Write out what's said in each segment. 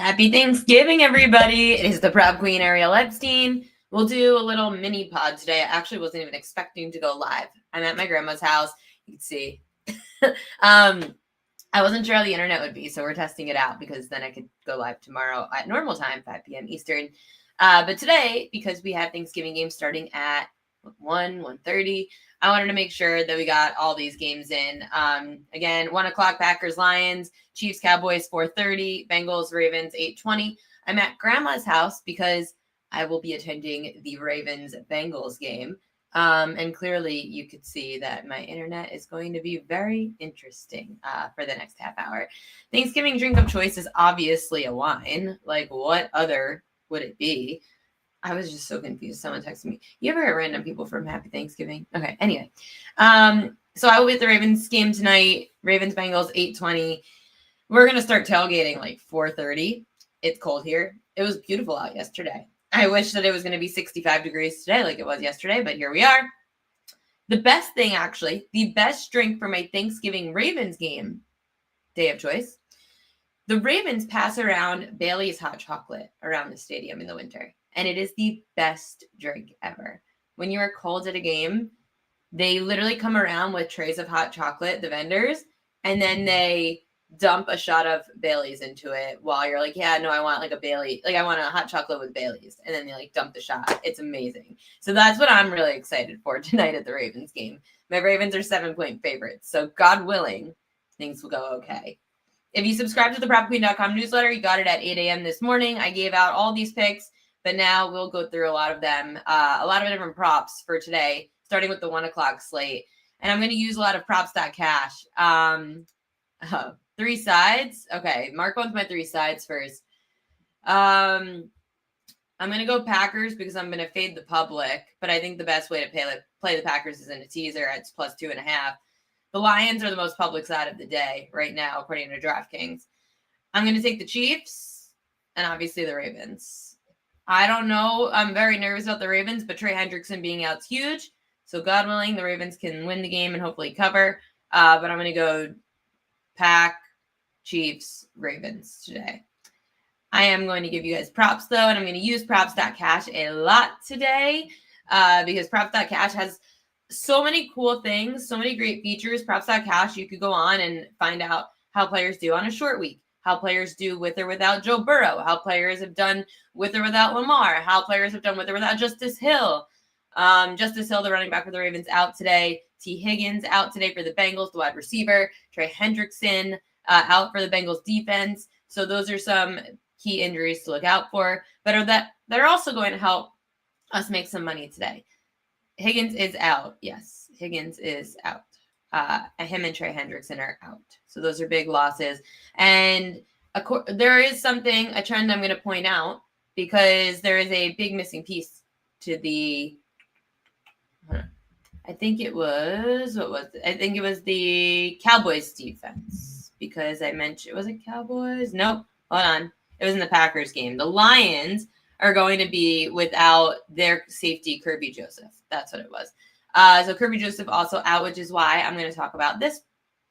Happy Thanksgiving, everybody. It is the Prop Queen, Ariel Epstein. We'll do a little mini pod today. I actually wasn't even expecting to go live. I'm at my grandma's house. You can see. I wasn't sure how the internet would be, so we're testing it out because then I could go live tomorrow at normal time, 5 p.m. Eastern. But today, because we have Thanksgiving games starting at 1:30, I wanted to make sure that we got all these games in. Again, 1 o'clock, Packers, Lions, Chiefs, Cowboys, 4:30, Bengals, Ravens, 8:20. I'm at grandma's house because I will be attending the Ravens-Bengals game. And clearly you could see that my internet is going to be very interesting for the next half hour. Thanksgiving drink of choice is obviously a wine. Like, what other would it be? I was just so confused. Someone texted me. You ever hear random people from Happy Thanksgiving? Okay, anyway. So I will be at the Ravens game tonight. Ravens-Bengals, 8:20. We're going to start tailgating like 4:30. It's cold here. It was beautiful out yesterday. I wish that it was going to be 65 degrees today like it was yesterday, but here we are. The best thing, actually, the best drink for my Thanksgiving Ravens game, day of choice, the Ravens pass around Bailey's hot chocolate around the stadium in the winter. And it is the best drink ever. When you are cold at a game, they literally come around with trays of hot chocolate, the vendors, and then they dump a shot of Bailey's into it while you're like, yeah, no, I want like a Bailey, like I want a hot chocolate with Bailey's. And then they like dump the shot. It's amazing. So that's what I'm really excited for tonight at the Ravens game. My Ravens are 7-point favorites. So God willing, things will go okay. If you subscribe to the PropQueen.com newsletter, you got it at 8 a.m. this morning. I gave out all these picks, but now we'll go through a lot of them, a lot of different props for today, starting with the 1 o'clock slate. And I'm going to use a lot of props.cash. 3 sides. Okay, Mark wants my 3 sides first. I'm going to go Packers because I'm going to fade the public, but I think the best way to play the Packers is in a teaser. It's plus 2.5. The Lions are the most public side of the day right now, according to DraftKings. I'm going to take the Chiefs and obviously the Ravens. I don't know. I'm very nervous about the Ravens, but Trey Hendrickson being out is huge. So God willing, the Ravens can win the game and hopefully cover. But I'm going to go Pack, Chiefs, Ravens today. I am going to give you guys props, though, and I'm going to use props.cash a lot today because props.cash has so many cool things, so many great features. Props.cash, you could go on and find out how players do on a short week, how players do with or without Joe Burrow, how players have done with or without Lamar, how players have done with or without Justice Hill. Justice Hill, the running back for the Ravens, out today. T. Higgins out today for the Bengals, the wide receiver. Trey Hendrickson out for the Bengals defense. So those are some key injuries to look out for, but that are also going to help us make some money today. Higgins is out. Yes, Higgins is out. Him and Trey Hendrickson are out. So those are big losses. And there is a trend I'm going to point out because there is a big missing piece to the, I think it was the Cowboys defense because I mentioned, was it Cowboys? Nope. Hold on. It was in the Packers game. The Lions are going to be without their safety, Kirby Joseph. That's what it was. So Kirby Joseph also out, which is why I'm going to talk about this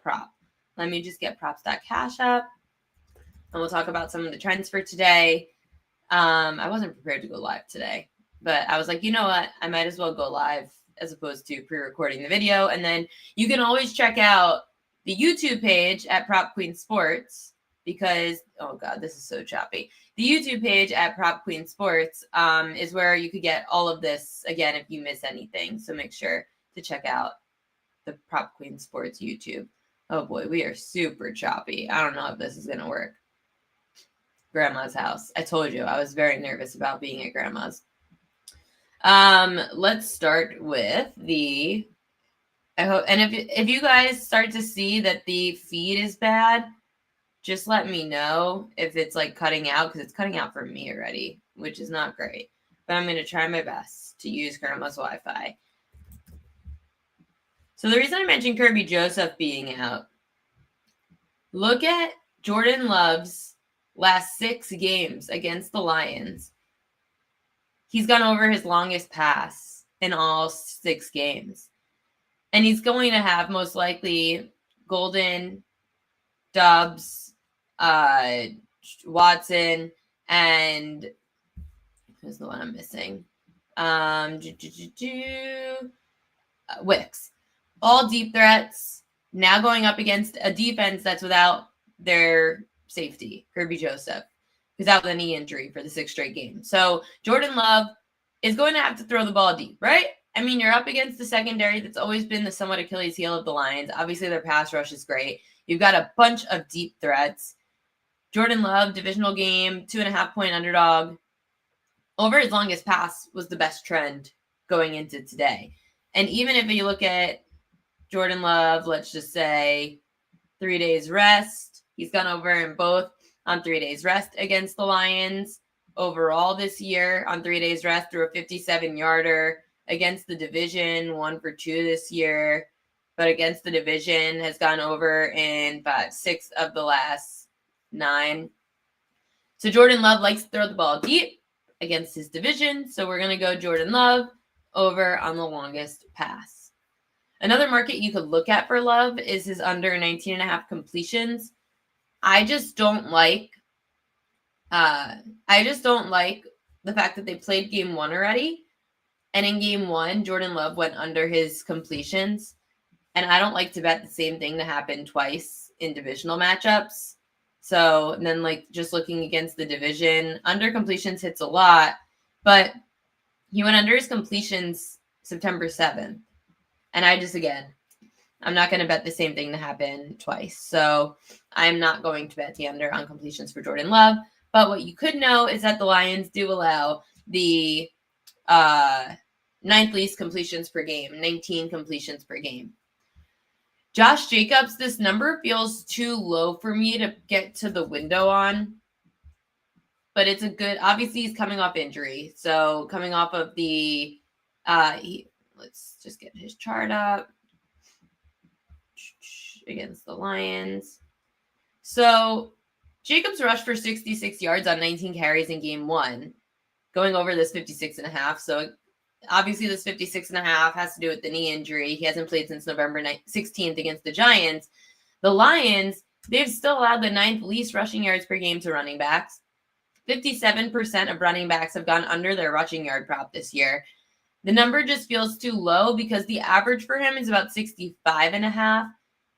prop. Let me just get props.cash up, and we'll talk about some of the trends for today. I wasn't prepared to go live today, but I was like, you know what? I might as well go live as opposed to pre-recording the video. And then you can always check out the YouTube page at Prop Queen Sports because, oh God, this is so choppy. The YouTube page at Prop Queen Sports is where you could get all of this, again, if you miss anything. So make sure to check out the Prop Queen Sports YouTube. Oh boy, we are super choppy. I don't know if this is going to work. Grandma's house. I told you, I was very nervous about being at grandma's. Let's start with the, I hope, and if you guys start to see that the feed is bad, just let me know if it's like cutting out because it's cutting out for me already, which is not great. But I'm going to try my best to use grandma's Wi-Fi. So the reason I mentioned Kirby Joseph being out, look at Jordan Love's last 6 games against the Lions. He's gone over his longest pass in all 6 games. And he's going to have most likely Golden, Dobbs, Watson, and who's the one I'm missing? Wicks. All deep threats. Now going up against a defense that's without their safety, Kirby Joseph, who's out with a knee injury for the 6th straight game. So Jordan Love is going to have to throw the ball deep, right? I mean, you're up against the secondary that's always been the somewhat Achilles heel of the Lions. Obviously, their pass rush is great. You've got a bunch of deep threats. Jordan Love, divisional game, 2.5-point underdog. Over his longest pass was the best trend going into today. And even if you look at Jordan Love, let's just say 3 days rest, he's gone over in both on 3 days rest against the Lions. Overall this year on 3 days rest, threw a 57-yarder against the division, 1 for 2 this year. But against the division has gone over in 6 of the last 9. So Jordan Love likes to throw the ball deep against his division. So we're going to go Jordan Love over on the longest pass. Another market you could look at for Love is his under 19.5 completions. I just don't like the fact that they played game 1 already. And in game 1, Jordan Love went under his completions. And I don't like to bet the same thing to happen twice in divisional matchups. So and then just looking against the division, under completions hits a lot, but he went under his completions September 7th. And I'm not going to bet the same thing to happen twice. So I'm not going to bet the under on completions for Jordan Love. But what you could know is that the Lions do allow the 9th least completions per game, 19 completions per game. Josh Jacobs, this number feels too low for me to get to the window on. But it's a good, obviously he's coming off injury. So coming off of the, let's just get his chart up against the Lions. So Jacobs rushed for 66 yards on 19 carries in game 1, going over this 56.5. So obviously this 56.5 has to do with the knee injury. He hasn't played since November 16th against the Giants. The Lions, they've still allowed the 9th least rushing yards per game to running backs. 57% of running backs have gone under their rushing yard prop this year. The number just feels too low because the average for him is about 65.5.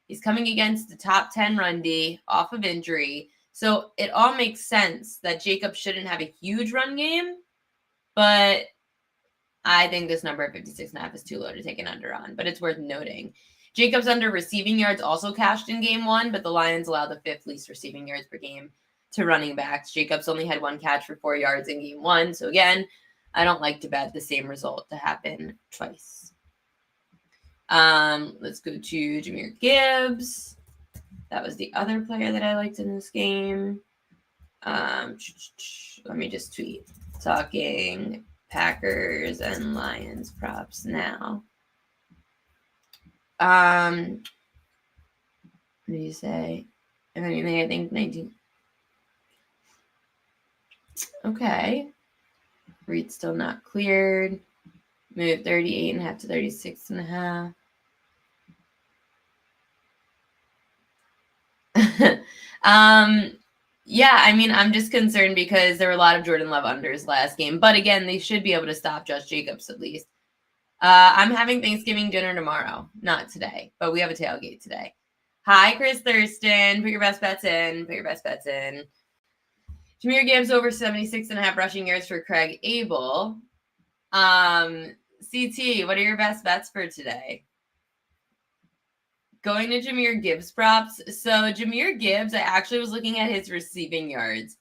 He's coming against the top 10 run D off of injury. So it all makes sense that Jacobs shouldn't have a huge run game, but I think this number of 56.5 is too low to take an under on, but it's worth noting. Jacobs under receiving yards also cashed in game 1, but the Lions allowed the 5th least receiving yards per game to running backs. Jacobs only had 1 catch for 4 yards in game 1. So again, I don't like to bet the same result to happen twice. Let's go to Jahmyr Gibbs. That was the other player that I liked in this game. Let me just tweet. Talking Packers and Lions props now. What do you say? If anything, I think 19. Okay. Read still not cleared. Move 38.5 to 36.5. Yeah, I mean, I'm just concerned because there were a lot of Jordan Love unders last game. But again, they should be able to stop Josh Jacobs at least. I'm having Thanksgiving dinner tomorrow. Not today, but we have a tailgate today. Hi, Chris Thurston. Put your best bets in. Jahmyr Gibbs over 76.5 rushing yards for Craig Abel. CT, what are your best bets for today? Going to Jahmyr Gibbs props. So Jahmyr Gibbs, I actually was looking at his receiving yards.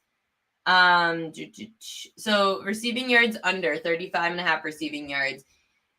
So receiving yards under 35.5 receiving yards.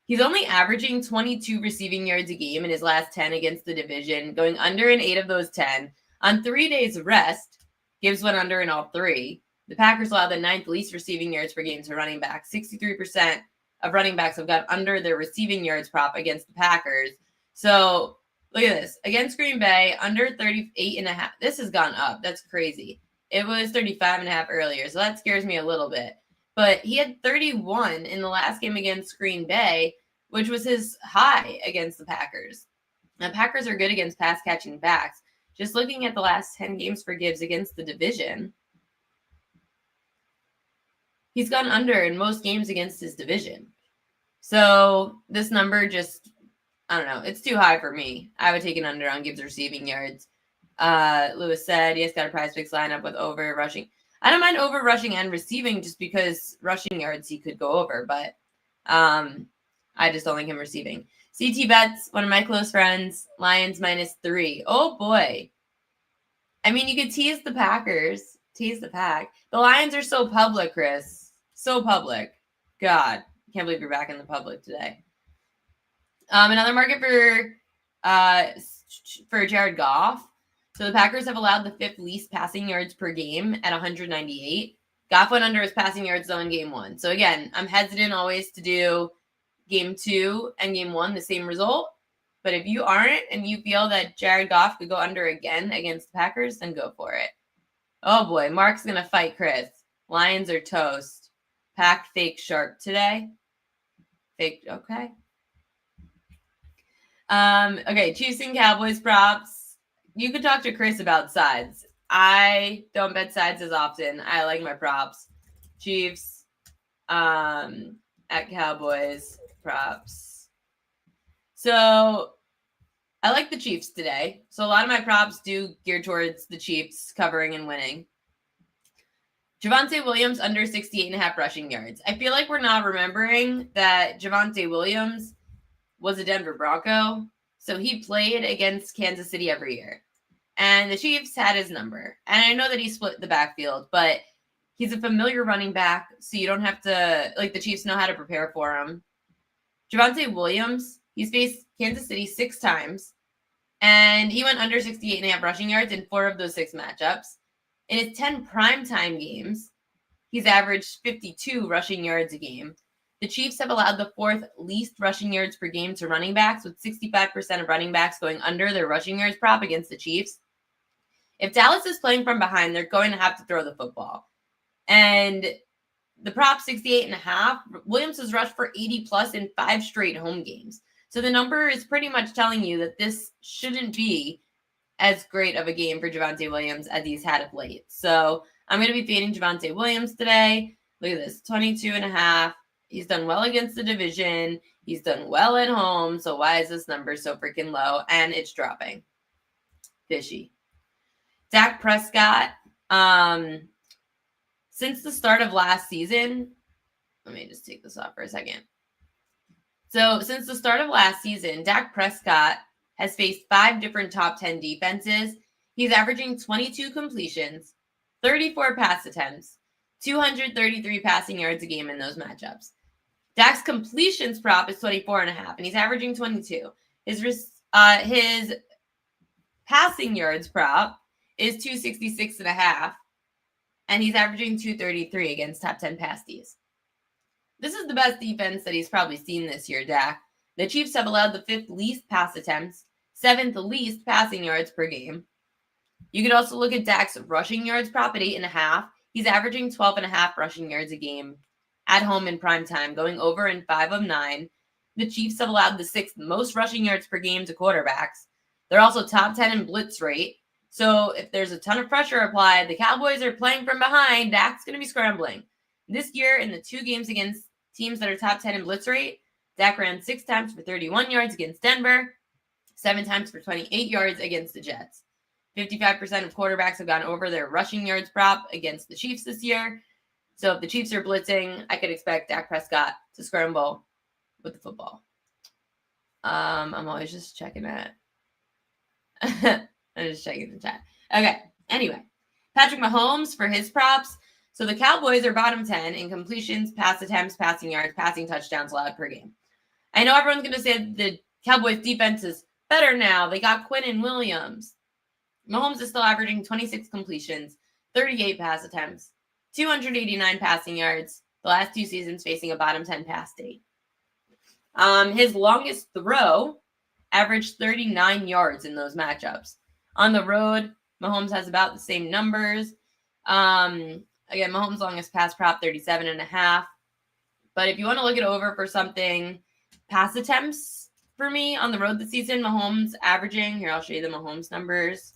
He's only averaging 22 receiving yards a game in his last 10 against the division, going under in 8 of those 10. On 3 days rest, Gibbs went under in all 3. The Packers allowed the 9th least receiving yards per game to running backs. 63% of running backs have got under their receiving yards prop against the Packers. So look at this. Against Green Bay, under 38.5. This has gone up. That's crazy. It was 35.5 earlier, so that scares me a little bit. But he had 31 in the last game against Green Bay, which was his high against the Packers. The Packers are good against pass-catching backs. Just looking at the last 10 games for Gibbs against the division, he's gone under in most games against his division. So this number just, I don't know, it's too high for me. I would take an under on Gibbs receiving yards. Lewis said he has got a prize picks lineup with over rushing. I don't mind over rushing and receiving just because rushing yards he could go over, but I just don't like him receiving. CT bets, one of my close friends, Lions -3. Oh boy. I mean, you could tease the Packers, tease the pack. The Lions are so public, Chris. So public. God, can't believe you're back in the public today. Another market for Jared Goff. So the Packers have allowed the 5th least passing yards per game at 198. Goff went under his passing yards though in game 1. So again, I'm hesitant always to do game 2 and game 1 the same result. But if you aren't and you feel that Jared Goff could go under again against the Packers, then go for it. Oh boy, Mark's going to fight Chris. Lions are toast. Pack fake sharp today. Fake, okay. Okay, Chiefs and Cowboys props. You could talk to Chris about sides. I don't bet sides as often. I like my props. Chiefs at Cowboys props. So I like the Chiefs today. So a lot of my props do gear towards the Chiefs covering and winning. Javonte Williams under 68.5 rushing yards. I feel like we're not remembering that Javonte Williams was a Denver Bronco. So he played against Kansas City every year. And the Chiefs had his number. And I know that he split the backfield, but he's a familiar running back. So you don't have to, like, the Chiefs know how to prepare for him. Javonte Williams, he's faced Kansas City 6 times. And he went under 68.5 rushing yards in 4 of those 6 matchups. In his 10 primetime games, he's averaged 52 rushing yards a game. The Chiefs have allowed the 4th least rushing yards per game to running backs, with 65% of running backs going under their rushing yards prop against the Chiefs. If Dallas is playing from behind, they're going to have to throw the football. And the prop 68.5, Williams has rushed for 80 plus in 5 straight home games. So the number is pretty much telling you that this shouldn't be as great of a game for Javonte Williams as he's had of late. So I'm going to be fading Javonte Williams today. Look at this, 22.5. He's done well against the division. He's done well at home. So why is this number so freaking low? And it's dropping. Fishy. Dak Prescott. Since the start of last season, let me just take this off for a second. So since the start of last season, Dak Prescott has faced 5 different top 10 defenses. He's averaging 22 completions, 34 pass attempts, 233 passing yards a game in those matchups. Dak's completions prop is 24.5, and he's averaging 22. His passing yards prop is 266.5, and he's averaging 233 against top 10 pass Ds. This is the best defense that he's probably seen this year, Dak. The Chiefs have allowed the 5th least pass attempts, 7th least passing yards per game. You could also look at Dak's rushing yards prop at 8.5. He's averaging 12.5 rushing yards a game at home in prime time, going over in 5 of 9. The Chiefs have allowed the 6th most rushing yards per game to quarterbacks. They're also top 10 in blitz rate. So if there's a ton of pressure applied, the Cowboys are playing from behind, Dak's going to be scrambling. This year, in the 2 games against teams that are top 10 in blitz rate, Dak ran 6 times for 31 yards against Denver, 7 times for 28 yards against the Jets. 55% of quarterbacks have gone over their rushing yards prop against the Chiefs this year. So if the Chiefs are blitzing, I could expect Dak Prescott to scramble with the football. I'm always just checking it. I'm just checking the chat. Okay, anyway. Patrick Mahomes for his props. So the Cowboys are bottom 10 in completions, pass attempts, passing yards, passing touchdowns allowed per game. I know everyone's going to say the Cowboys defense is better now. They got Quinnen Williams. Mahomes is still averaging 26 completions, 38 pass attempts, 289 passing yards, the last 2 seasons facing a bottom 10 pass state. His longest throw averaged 39 yards in those matchups. On the road, Mahomes has about the same numbers. Again, Mahomes' longest pass prop, 37.5. But if you want to look it over for something, pass attempts for me on the road this season, Mahomes averaging, here, I'll show you the Mahomes numbers.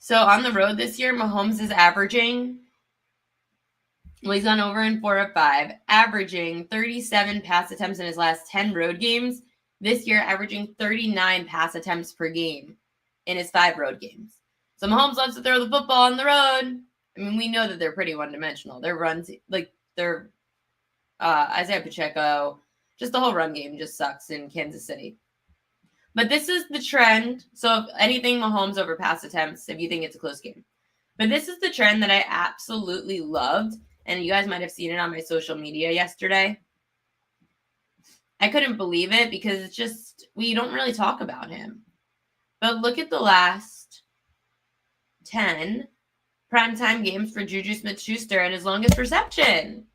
So on the road this year, Mahomes is averaging, well, he's gone over in 4 of 5, averaging 37 pass attempts in his last 10 road games. This year, averaging 39 pass attempts per game in his 5 road games. So Mahomes loves to throw the football on the road. I mean, we know that they're pretty one-dimensional. Their runs, like their Isaiah Pacheco, just the whole run game just sucks in Kansas City. But this is the trend. So if anything, Mahomes over pass attempts, if you think it's a close game. But this is the trend that I absolutely loved. And you guys might have seen it on my social media yesterday. I couldn't believe it because it's just, we don't really talk about him. But look at the last 10 primetime games for Juju Smith-Schuster and his longest reception.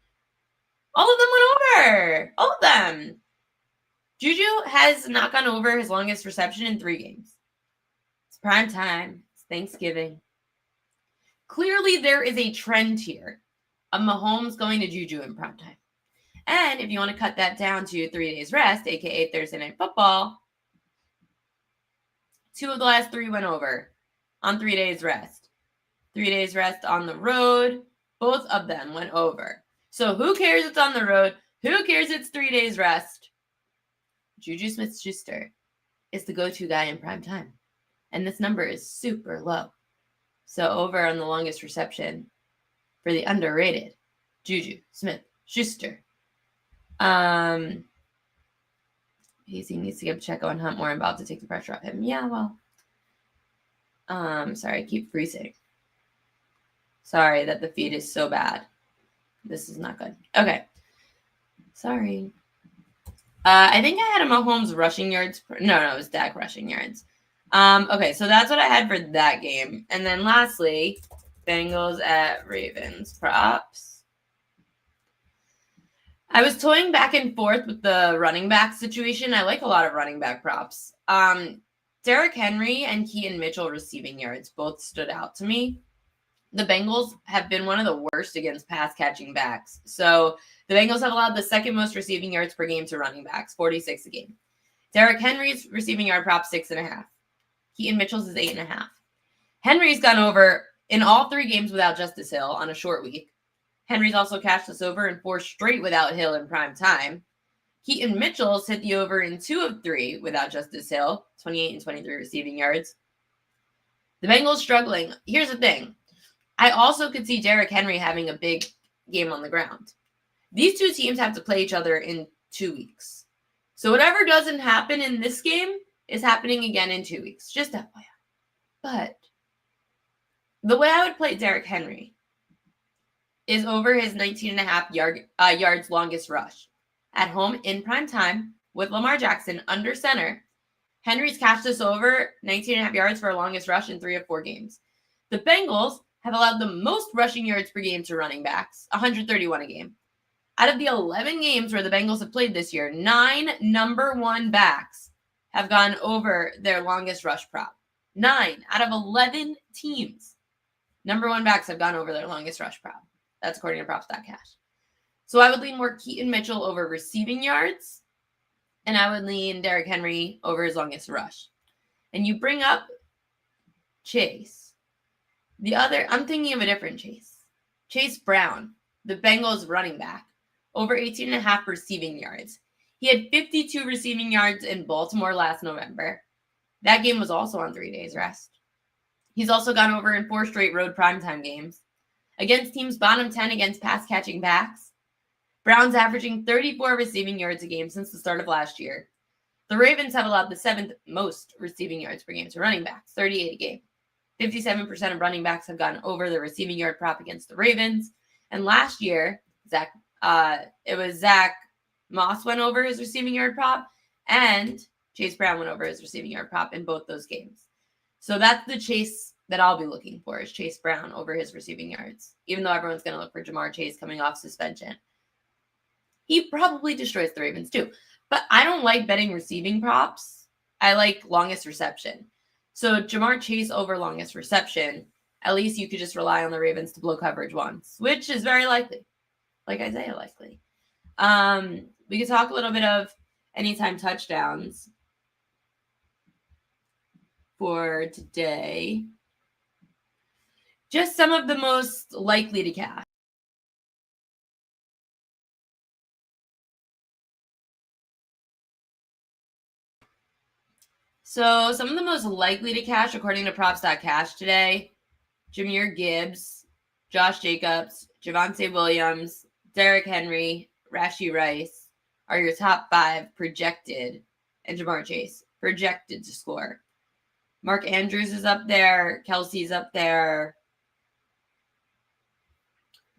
All of them went over. All of them. Juju has not gone over his longest reception in 3 games. It's prime time. It's Thanksgiving. Clearly, there is a trend here of Mahomes going to Juju in prime time. And if you want to cut that down to 3 days rest, aka Thursday Night Football, 2 of the last 3 went over on 3 days rest. 3 days rest on the road, both of them went over. So who cares it's on the road? Who cares it's 3 days rest? Juju Smith-Schuster is the go-to guy in prime time. And this number is super low. So over on the longest reception for the underrated Juju Smith-Schuster. He needs to give Pacheco and Hunt more involved to take the pressure off him. Yeah, well. Sorry, I keep freezing. Sorry that the feed is so bad. This is not good. Okay. Sorry. I think I had a Mahomes rushing yards. No, it was Dak rushing yards. Okay, so that's what I had for that game. And then lastly, Bengals at Ravens props. I was toying back and forth with the running back situation. I like a lot of running back props. Derrick Henry and Keaton Mitchell receiving yards both stood out to me. The Bengals have been one of the worst against pass-catching backs. So the Bengals have allowed the second most receiving yards per game to running backs, 46 a game. Derrick Henry's receiving yard prop, 6.5. Keaton Mitchell's is 8.5. Henry's gone over in all 3 games without Justice Hill on a short week. Henry's also cashed us over in 4 straight without Hill in prime time. Keaton Mitchell's hit the over in 2 of 3 without Justice Hill, 28 and 23 receiving yards. The Bengals struggling. Here's the thing. I also could see Derrick Henry having a big game on the ground. These 2 teams have to play each other in 2 weeks. So whatever doesn't happen in this game is happening again in 2 weeks. Just FYI. But the way I would play Derrick Henry is over his 19.5 yards longest rush. At home in prime time with Lamar Jackson under center, Henry's cashed us over 19.5 yards for a longest rush in 3 of 4 games. The Bengals have allowed the most rushing yards per game to running backs, 131 a game. Out of the 11 games where the Bengals have played this year, 9 number 1 backs have gone over their longest rush prop. 9 out of 11 teams. Number 1 backs have gone over their longest rush prop. That's according to props.cash. So I would lean more Keaton Mitchell over receiving yards, and I would lean Derrick Henry over his longest rush. And you bring up Chase. I'm thinking of a different Chase. Chase Brown, the Bengals running back, over 18.5 receiving yards. He had 52 receiving yards in Baltimore last November. That game was also on 3 days rest. He's also gone over in 4 straight road primetime games. Against teams bottom 10 against pass-catching backs, Brown's averaging 34 receiving yards a game since the start of last year. The Ravens have allowed the 7th most receiving yards per game to running backs, 38 a game. 57% of running backs have gone over the receiving yard prop against the Ravens. And last year, Zach Moss went over his receiving yard prop, and Chase Brown went over his receiving yard prop in both those games. So that's the Chase that I'll be looking for, is Chase Brown over his receiving yards, even though everyone's going to look for Jamar Chase coming off suspension. He probably destroys the Ravens too. But I don't like betting receiving props. I like longest reception. So Jamar Chase over longest reception, at least you could just rely on the Ravens to blow coverage once, which is very likely. Like Isaiah likely. We could talk a little bit of anytime touchdowns for today. Just some of the most likely to cash. So some of the most likely to cash, according to props.cash today, Jahmyr Gibbs, Josh Jacobs, Javonte Williams, Derrick Henry, Rashee Rice are your top 5 projected, and Jamar Chase projected to score. Mark Andrews is up there. Kelsey's up there.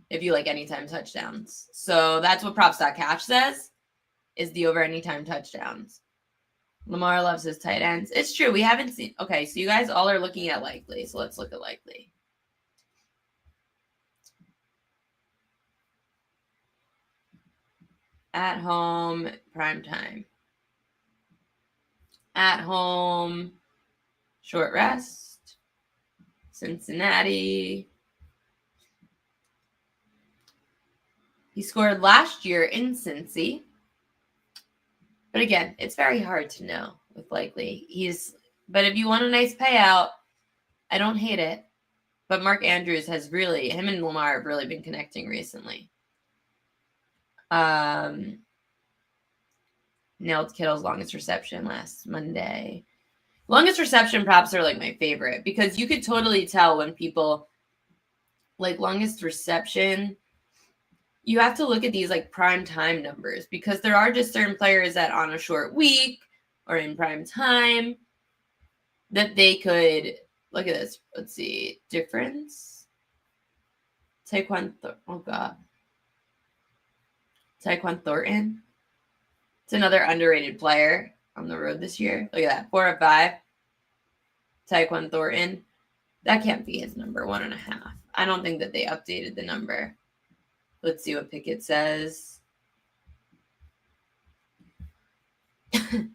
If you like anytime touchdowns. So that's what props.cash says is the over anytime touchdowns. Lamar loves his tight ends. It's true. We haven't seen. Okay, so you guys all are looking at likely. So let's look at likely. At home, prime time. At home, short rest. Cincinnati. He scored last year in Cincy. But again, it's very hard to know with likely. But if you want a nice payout, I don't hate it. But Mark Andrews has really, him and Lamar have really been connecting recently. Nailed Kittle's longest reception last Monday. Longest reception props are like my favorite because you could totally tell when people like longest reception. You have to look at these like prime time numbers because there are just certain players that on a short week or in prime time that they could look at this. Let's see. Difference. Tyquan Thornton. It's another underrated player on the road this year. Look at that. 4 of 5. Tyquan Thornton. That can't be his number. 1.5. I don't think that they updated the number. Let's see what Pickett says. Stop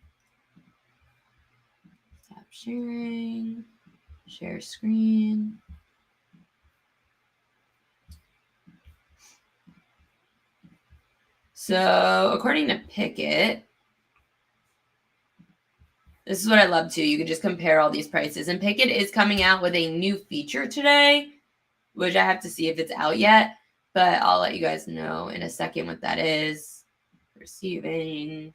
sharing. Share screen. So, according to Pickett, this is what I love too. You can just compare all these prices. And Pickett is coming out with a new feature today, which I have to see if it's out yet. But I'll let you guys know in a second what that is. Receiving.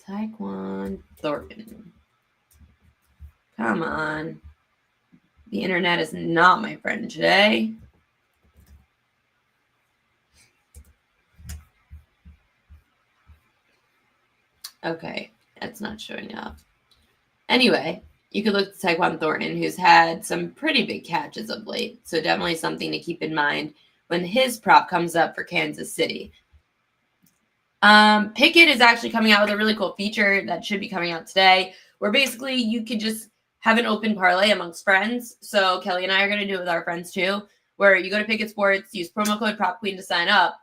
Tyquan Thornton. Come on. The internet is not my friend today. Okay, that's not showing up. Anyway, you could look at Tyquan Thornton, who's had some pretty big catches of late. So definitely something to keep in mind when his prop comes up for Kansas City. Pickett is actually coming out with a really cool feature that should be coming out today, where basically you could just have an open parlay amongst friends. So Kelly and I are going to do it with our friends too, where you go to Pickett Sports, use promo code PropQueen to sign up,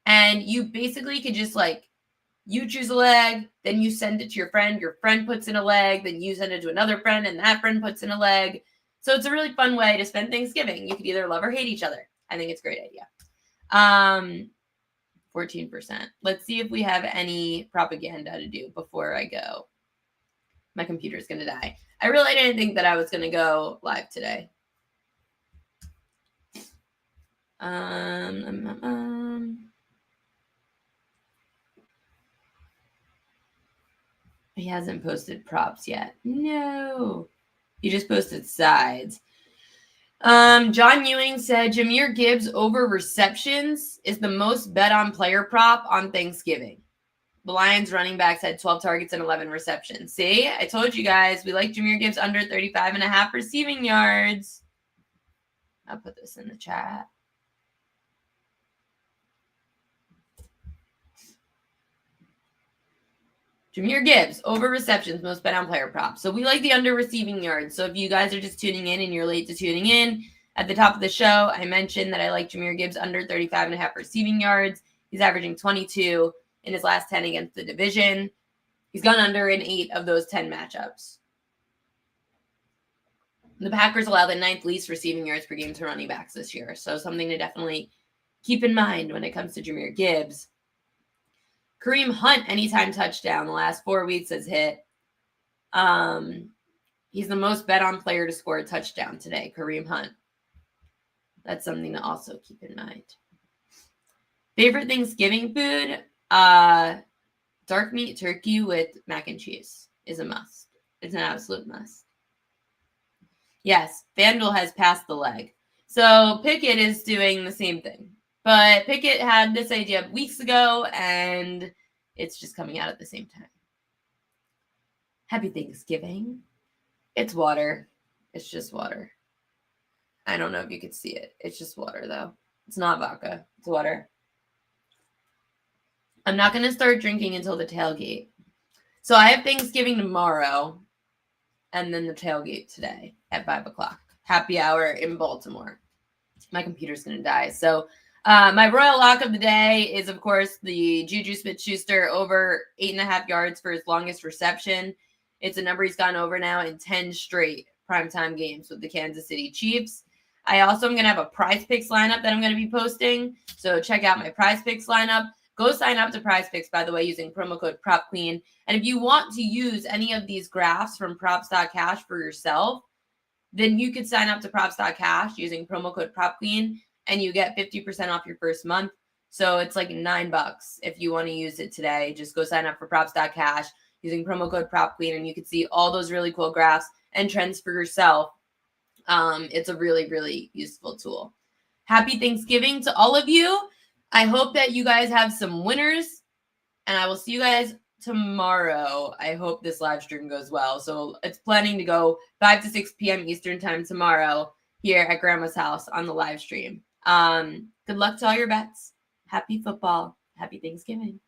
and you basically could just like, you choose a leg, then you send it to your friend puts in a leg, then you send it to another friend, and that friend puts in a leg. So it's a really fun way to spend Thanksgiving. You could either love or hate each other. I think it's a great idea. 14%. Let's see if we have any propaganda to do before I go. My computer's going to die. I really didn't think that I was going to go live today. He hasn't posted props yet. No. He just posted sides. John Ewing said Jahmyr Gibbs over receptions is the most bet on player prop on Thanksgiving. The Lions running backs had 12 targets and 11 receptions. See, I told you guys we like Jahmyr Gibbs under 35.5 receiving yards. I'll put this in the chat. Jahmyr Gibbs, over receptions, most bet on player props. So we like the under receiving yards. So if you guys are just tuning in and you're late to tuning in, at the top of the show, I mentioned that I like Jahmyr Gibbs under 35.5 receiving yards. He's averaging 22 in his last 10 against the division. He's gone under in 8 of those 10 matchups. The Packers allow the 9th least receiving yards per game to running backs this year. So something to definitely keep in mind when it comes to Jahmyr Gibbs. Kareem Hunt, anytime touchdown, the last 4 weeks has hit. He's the most bet on player to score a touchdown today, Kareem Hunt. That's something to also keep in mind. Favorite Thanksgiving food? Dark meat turkey with mac and cheese is a must. It's an absolute must. Yes, FanDuel has passed the leg. So Pickett is doing the same thing. But Pickett had this idea weeks ago, and it's just coming out at the same time. Happy Thanksgiving. It's water. It's just water. I don't know if you could see it. It's just water, though. It's not vodka. It's water. I'm not going to start drinking until the tailgate. So I have Thanksgiving tomorrow and then the tailgate today at 5 o'clock. Happy hour in Baltimore. My computer's going to die. So my royal lock of the day is, of course, the Juju Smith-Schuster over 8.5 yards for his longest reception. It's a number he's gone over now in 10 straight primetime games with the Kansas City Chiefs. I also am going to have a Prize Picks lineup that I'm going to be posting. So check out my Prize Picks lineup. Go sign up to Prize Picks, by the way, using promo code PropQueen. And if you want to use any of these graphs from props.cash for yourself, then you could sign up to props.cash using promo code PropQueen, and you get 50% off your first month. So it's like $9 if you want to use it today. Just go sign up for props.cash using promo code PropQueen, and you can see all those really cool graphs and trends for yourself. It's a really, really useful tool. Happy Thanksgiving to all of you. I hope that you guys have some winners, and I will see you guys tomorrow. I hope this live stream goes well. So it's planning to go 5 to 6 p.m. Eastern time tomorrow here at Grandma's house on the live stream. Good luck to all your bets. Happy football. Happy Thanksgiving.